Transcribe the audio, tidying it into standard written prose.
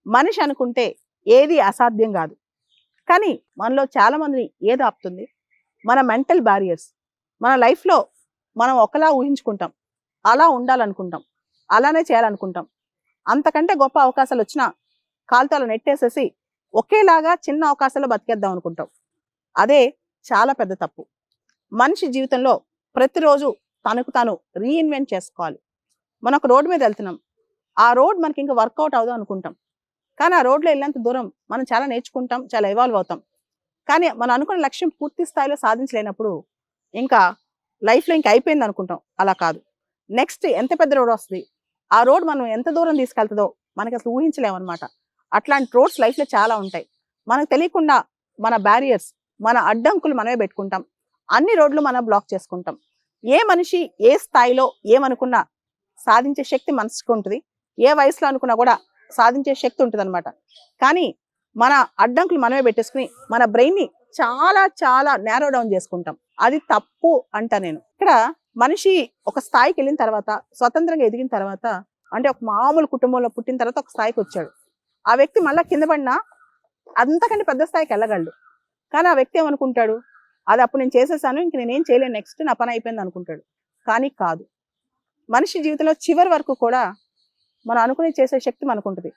మనిషి అనుకుంటే ఏది అసాధ్యం కాదు. కానీ మనలో చాలా మందిని ఏది ఆపుతుంది? మన మెంటల్ బ్యారియర్స్. మన లైఫ్‌లో మనం ఒకలా ఊహించుకుంటాం. అలా ఉండాలనుకుంటాం. అలానే చేయాలనుకుంటాం. అంతకంటే గొప్ప అవకాశాలొచ్చినా కాలుతో అలా నెట్టేసేసి ఒకేలాగా చిన్న అవకాశాల్లో బతికేద్దాం అనుకుంటాం. అదే చాలా పెద్ద తప్పు. మనిషి జీవితంలో ప్రతిరోజు తనకు తాను రీఇన్వెంట్ చేసుకోవాలి. మనం ఒక రోడ్ మీద వెళ్తున్నాం. ఆ రోడ్ మనకి ఇంకా వర్కౌట్ అవ్వదు అనుకుంటాం. కానీ ఆ రోడ్‌లో వెళ్ళేంత దూరం మనం చాలా నేర్చుకుంటాం. చాలా ఎవాల్వ్ అవుతాం. కానీ మనం అనుకున్న లక్ష్యం పూర్తి స్థాయిలో సాధించలేనప్పుడు ఇంకా లైఫ్‌లో ఇంక అయిపోయింది అనుకుంటాం. అలా కాదు. నెక్స్ట్ ఎంత పెద్ద రోడ్ వస్తది. ఆ రోడ్ మనం ఎంత దూరం తీసుకెళ్తదో మనకసలు ఊహించలేమనమాట. అట్లాంటి రోడ్స్ లైఫ్‌లో చాలా ఉంటాయి. మనకు తెలియకుండా మన బ్యారియర్స్, మన అడ్డంకులు మనమే పెట్టుకుంటాం. అన్ని రోడ్లు మనం బ్లాక్ చేసుకుంటాం. ఏ మనిషి ఏ స్థాయిలో ఏమనుకున్నా సాధించే శక్తి మనసుకు ఉంటది. ఏ వయసులో అనుకున్నా కూడా సాధించే శక్తి ఉంటదనమాట. కానీ మన అడ్డంకులు మనమే పెట్టేసుకొని మన బ్రెయిన్‌ని చాలా చాలా నారో డౌన్ చేసుకుంటాం. అది తప్పు అంటా నేను. ఇక్కడ మనిషి ఒక స్థాయికెళ్ళిన తర్వాత, స్వతంత్రంగా ఎదిగిన తర్వాత, అంటే ఒక మామూలు కుటుంబంలో పుట్టిన తర్వాత ఒక స్థాయికొచ్చాడు. ఆ వ్యక్తి మళ్ళా కింద పడినా అంతకంటే పెద్ద స్థాయికెళ్ళగలడు. కానీ ఆ వ్యక్తి ఏమనుకుంటాడు? అది అప్పుడు నేను చేసేసాను. ఇంక నేనేం చేయలేను, నెక్స్ట్ నా పని అయిపోయింది అనుకుంటాడు. కానీ కాదు. మనిషి జీవితంలో చివరి వరకు కూడా మనం అనుకునేది చేసే శక్తి మనకుంటది.